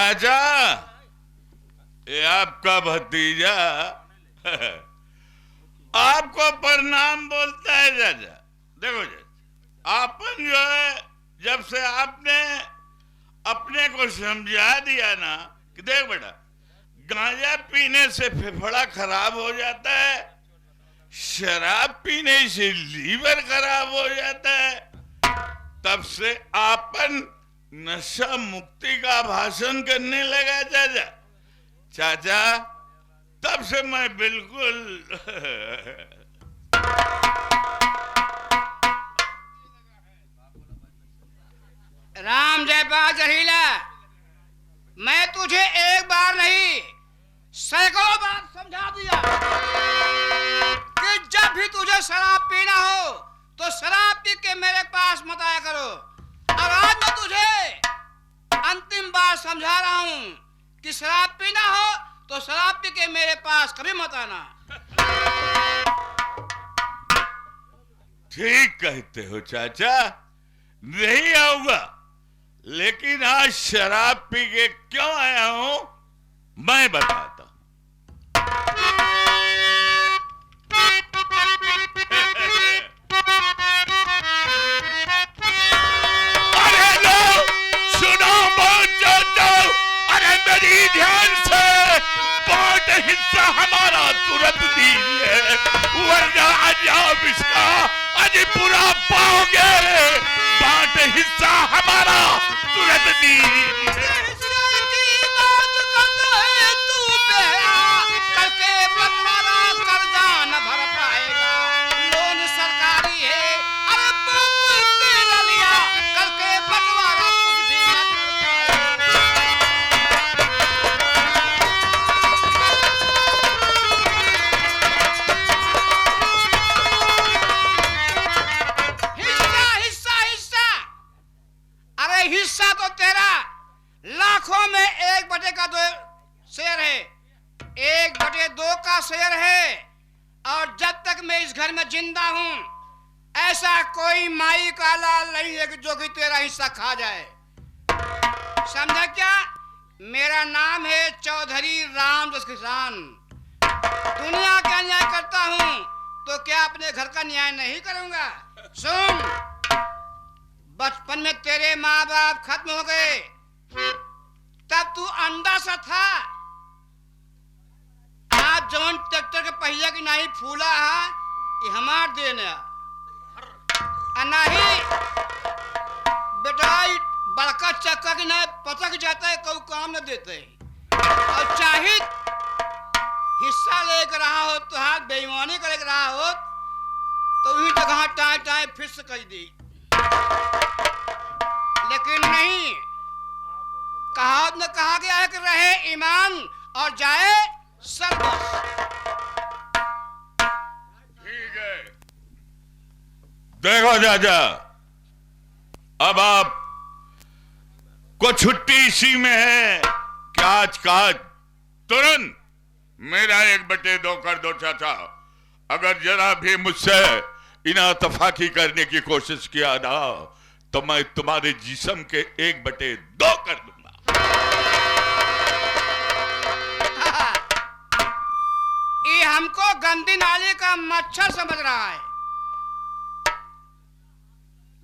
चाचा, ये आपका भतीजा आपको प्रणाम बोलता है। चाचा देखो चाचा, आपन जो है जब से आपने अपने को समझा दिया ना कि देख बेटा, गांजा पीने से फेफड़ा खराब हो जाता है, शराब पीने से लीवर खराब हो जाता है, तब से आपन नशा मुक्ति का भाषण करने लगा। चाचा चाचा तब से मैं बिल्कुल राम जयपाल जहीला, मैं तुझे एक बार नहीं सैकड़ों बार समझा दिया कि जब भी तुझे शराब पीना हो तो शराब पी के मेरे पास मत आया करो। और आज मैं तुझे अंतिम बार समझा रहा हूँ कि शराब पीना हो तो शराब पी के मेरे पास कभी मत आना। ठीक कहते हो चाचा, नहीं आऊंगा, लेकिन आज शराब पी के क्यों आया हूं मैं बताता हूं। अरे लो, सुनो चाचा, अरे मेरी ध्यान से, पांच हिस्सा हमारा तुरंत दीजिए, वरना आज आप इसका आज पूरा पाओगे। पांच हिस्सा हमारा तुरंत दीजिए। हिस्सा तो तेरा लाखों में 1/2 शेयर है, 1/2 का शेयर है। और जब तक मैं इस घर में जिंदा हूं ऐसा कोई माई का लाल नहीं है कि जो कि तेरा हिस्सा खा जाए, समझा क्या? मेरा नाम है चौधरी रामदास किसान। दुनिया का न्याय करता हूं तो क्या अपने घर का न्याय नहीं करूंगा? सुन, बचपन में तेरे माँ बाप खत्म हो गए, तब तू अंडा सा था। आज जौन ट्रैक्टर के पहिया की नाही फूला है, ये हमार देन है। नहीं बेटा, बड़का चक्का की नहीं पचक जाता है, कोई काम न देते। और चाहे हिस्सा लेकर रहा हो तो हाथ बेईमानी कर रहा हो तो वही जगह टाए टाए फिर से कर दी, लेकिन नहीं। कहावत में कहा गया है कि रहे ईमान और जाए सर्वस। ठीक है, देखो चाचा, अब आप को छुट्टी इसी में है कि आज का तुरंत मेरा 1/2 कर दो चाचा। अगर जरा भी मुझसे इनातफाकी करने की कोशिश किया ना तो मैं तुम्हारे जिस्म के 1/2 कर दूंगा। ये हमको गंदी नाली का मच्छर समझ रहा है,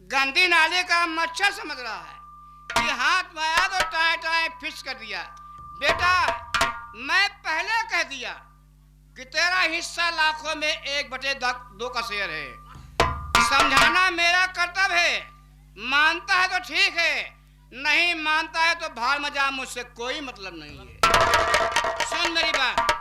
गंदी नाली का मच्छर समझ रहा है कि हाथ में आया तो टाए टाए फिक्स कर दिया। बेटा, मैं पहले कह दिया कि तेरा हिस्सा लाखों में 1/2 का शेयर है। समझाना मेरा कर्तव्य है। मानता है तो ठीक है, नहीं मानता है तो भाड़ में जा, मुझसे कोई मतलब नहीं है। सुन मेरी बात,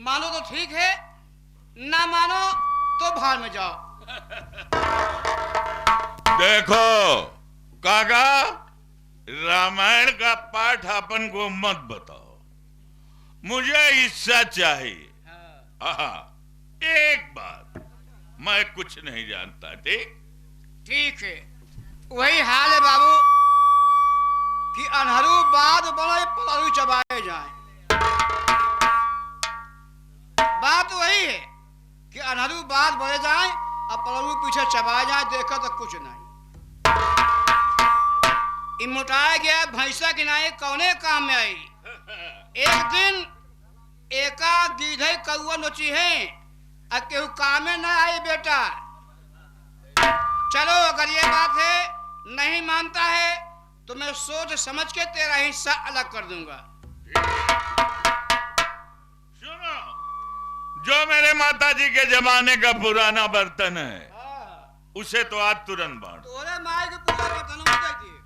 मानो तो ठीक है, ना मानो तो भाड़ में जाओ। देखो काका, रामायण का पाठ अपन को मत बताओ, मुझे हिस्सा चाहिए। हाँ, एक बात, मैं कुछ नहीं जानता। ठीक है, वही हाल है बाबू कि अनहरू बाद बड़े पलारू चबाए जाए। बात वही है कि अनहरू बाद बढ़े जाए और पलारू पीछे चबाए जाए। देखो तो कुछ नहीं, मोटाया गया भैंसा की नाई कौने काम में आई। एक दिन एका गीधे कौआ नोची है और केहू काम में ना आई। बेटा चलो, अगर ये बात है नहीं मानता है तो मैं सोच समझ के तेरा हिस्सा अलग कर दूंगा। सुनो, जो मेरे माताजी के जमाने का पुराना बर्तन है उसे तो आज तुरंत बांट। तोरे माई के पूरा बर्तन में दे दिए।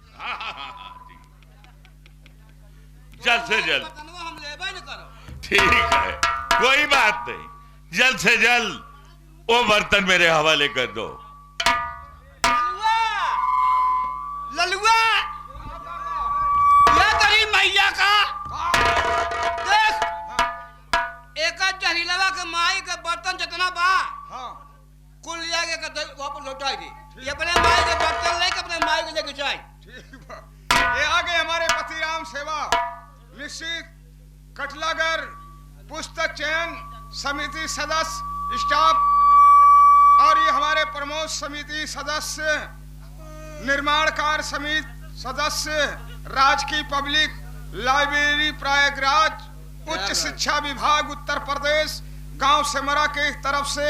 जल्द से जल्द हम लेबे न करो। ठीक है, कोई बात नहीं, जल्द से जल्द वो बर्तन मेरे हवाले कर दो। ललुआ, ये तेरी मैया का देख, एक जहरीलवा के माई के बर्तन जितना बा कुल लिया के वापस लौटाई दी। ये अपने माई के बर्तन लेके अपने माई को लेके जाए। ये आगे हमारे पतिराम सेवा निश्चित कटलागर पुस्तक चयन समिति सदस्य स्टाफ और ये हमारे प्रमोद समिति सदस्य, निर्माण कार्य समिति सदस्य, राजकीय पब्लिक लाइब्रेरी प्रयागराज, उच्च शिक्षा विभाग उत्तर प्रदेश, गांव सेमरा के तरफ से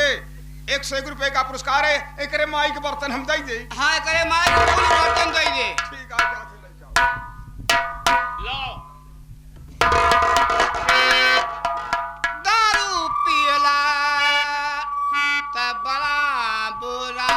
101 रुपए का पुरस्कार है। एकरे माई के बर्तन हम दे दे। हाँ, एकरे माई के बर्तन दे दे। ठीक है, जाते ले जाओ। लाओ। दारू पियला तब बड़ा बुरा।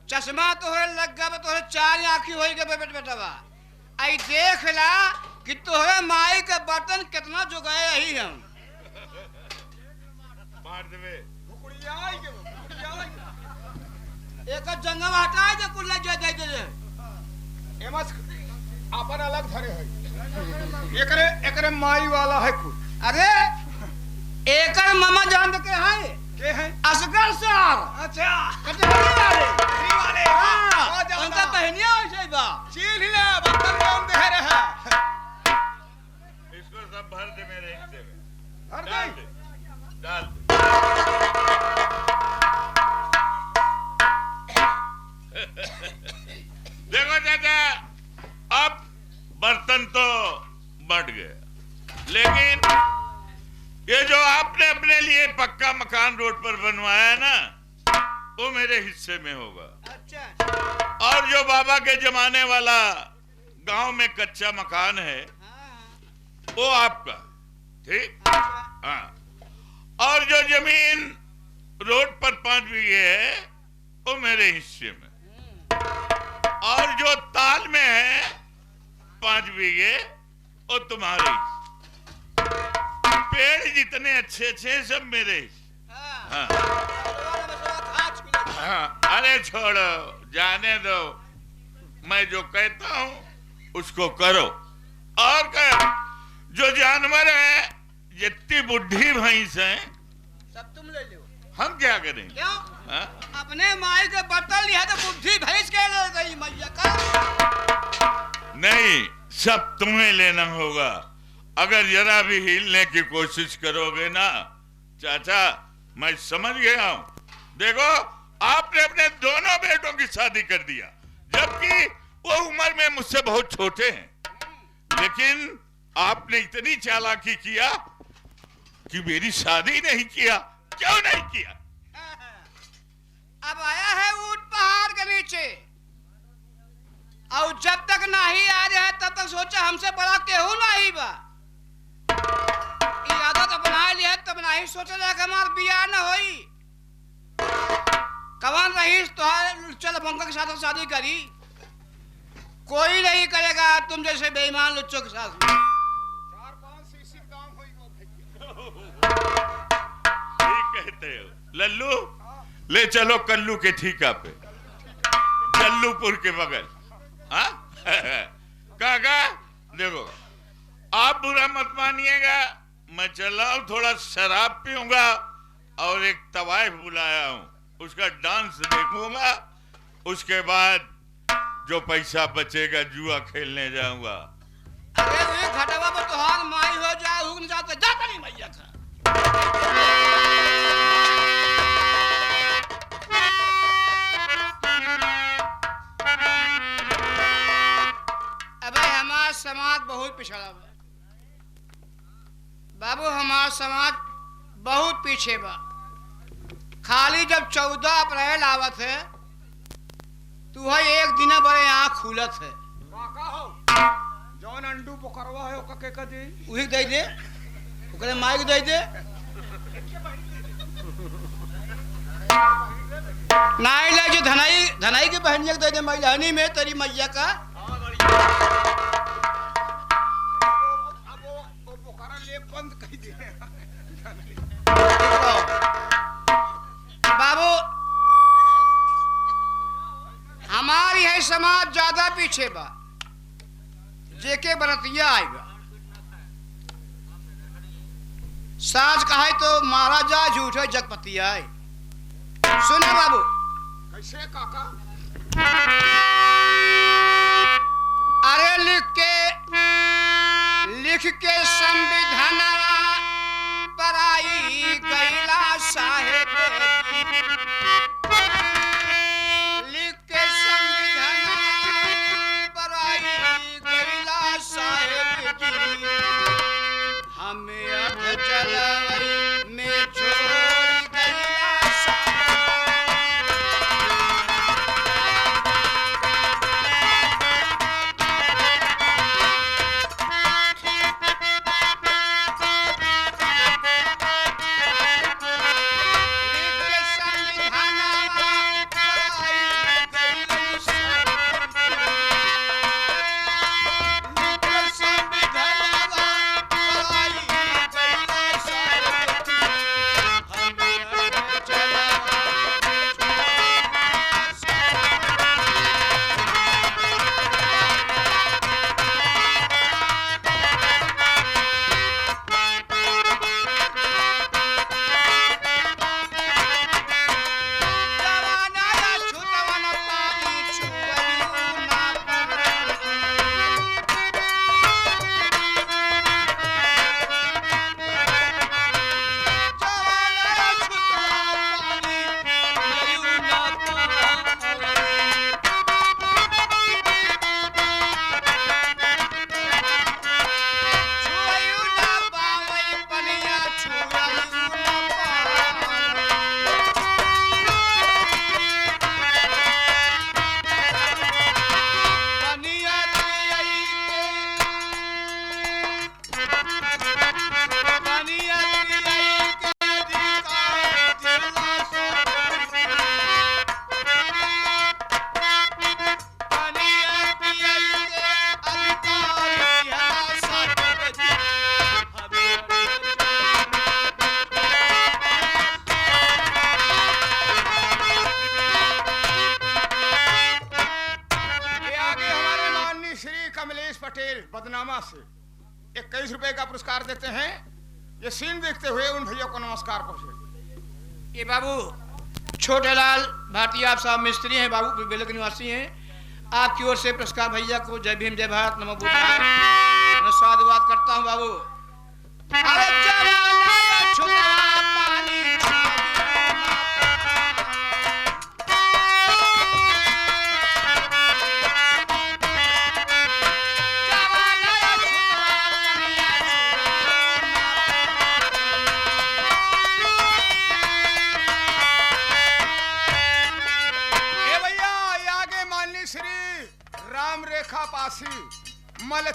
चश्मा तोहरे लग गया, तोहरे चार आंखी हो गए बेटवा। आई देख ला कि तोहरे माई के बर्तन कितना जो गए ही हम मार देवे। एक जंगल हटाए दे कुल लग जाए दे। एमस अपन अलग धरे है। एकरे माई वाला है कुल। अरे एकर मामा जान के है के है? असगर साहब। अच्छा, कटवाली वाले। कटवाली वाले। हां, उनका पहनिया ऐसे बा। चील ले बर्तन कौन दे रहा है? इसको सब भर दे मेरे हिस्से में। हर डाल दे। दे, डाल दे। देखो चाचा, अब बर्तन तो बढ़ गए, लेकिन ये जो आपने अपने लिए पक्का मकान रोड पर बनवाया है ना, वो मेरे हिस्से में होगा। अच्छा। और जो बाबा के जमाने वाला गांव में कच्चा मकान है, हाँ, वो आपका, ठीक? अच्छा। हाँ। और जो जमीन रोड पर 5 बीघे है, वो मेरे हिस्से में। और जो ताल में है 5 बीघे, वो तुम्हारे हिस्से। पेड़ जितने अच्छे अच्छे सब मेरे हिस्से। हाँ। हाँ। हाँ, अरे छोड़ो, जाने दो, मैं जो कहता हूँ उसको करो। और कहो, जो जानवर है, जितनी बुढ़ी भैंस है, सब तुम ले लो। हम क्या करें? क्यों? हाँ? अपने माई के बर्तन लिया तो बुद्धि भैंस के ले गई मैया का। नहीं, सब तुम्हें लेना होगा। अगर जरा भी हिलने की कोशिश करोगे ना चाचा, मैं समझ गया हूँ। देखो, आपने अपने दोनों बेटों की शादी कर दिया, जबकि वो उम्र में मुझसे बहुत छोटे हैं, लेकिन आपने इतनी चालाकी किया कि मेरी शादी नहीं किया। क्यों नहीं किया? अब आया है ऊंट पहाड़ के नीचे, और जब तक नहीं आ रहा है तब तक सोचा हमसे बड़ा केहू नहीं बा। ये आदत अपना लिया तब नहीं सोचा कि हमार बियाह न होई। कवन रहीस तो चल बंका के साथ शादी करी, कोई नहीं करेगा तुम जैसे बेईमान लुच्चों के साथ। 4-5 सीसी काम होई भैया। ठीक कहते हो लल्लू। ले चलो कल्लू के ठीका पे, जल्लूपुर के बगल। हाँ? काका देखो, आप बुरा मत मानिएगा, मैं चला हूं, थोड़ा शराब पीऊंगा और एक तवाइफ बुलाया हूं, उसका डांस देखूंगा। उसके बाद जो पैसा बचेगा जुआ खेलने जाऊंगा। अरे वे घटवा पर तोहार माई हो जाए हुक्म जाते जाता नहीं मैया का। अबे हमार समाज बहुत पिछड़ा बा बाबू, हमार समाज बहुत पीछे बा। खाली जब 14 अप्रैल आवत है तू है एक दिन बड़े आँख खुलत है। काका हो, जौन अंडू पोखरवा है ओका के कदी। उही दे दे, ओकरे माइक दे दे। नाई ले जो धनाई धनाई के बहनिया दे दे मैलानी में तेरी मैया का। अब वो पोखरा ले बंद कर दे। बाबू हमारी है समाज ज्यादा पीछे बा, जेके बरतिया आएगा। साज कहे तो महाराजा झूठे जगपति आए। सुनो बाबू, कैसे काका? अरे लिख के संविधान पर आई गैला साहेब, लिख के संविधान पर आई गैला साहेब जी, हमें अध जलवई में छोड़ गैला साहेब। बदनामा से 21 रुपए का पुरस्कार देते हैं। ये सीन देखते हुए उन भैया को नमस्कार पहुंचे। ये बाबू छोटे लाल भारतीय आप साहब मिस्त्री हैं, बाबू बेलक निवासी हैं। आपकी ओर से पुरस्कार भैया को जय भीम जय भारत नमो बुद्धाय मैं साधुवाद करता हूँ बाबू। अरे जवाना छुआ पानी मल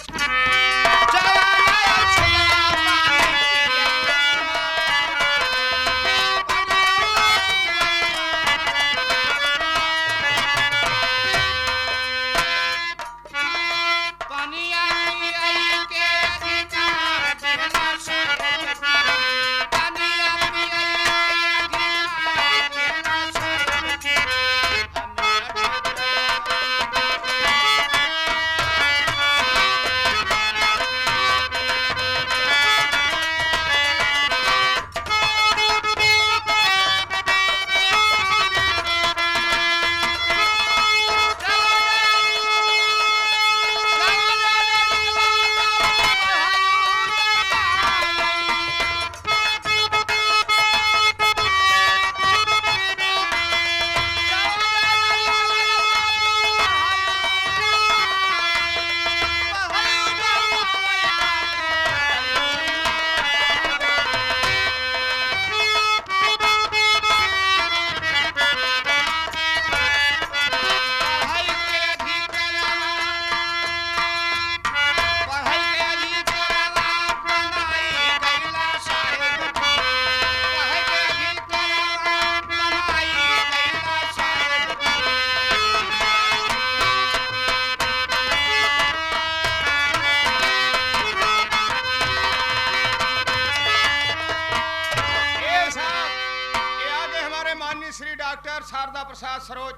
शारदा प्रसाद सरोज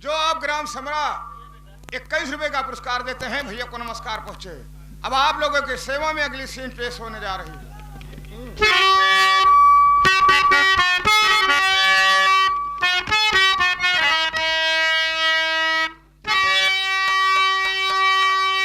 जो आप ग्राम समरा 21 रुपए का पुरस्कार देते हैं भैया को नमस्कार पहुंचे। अब आप लोगों की सेवा में अगली सीन पेश होने जा रही है।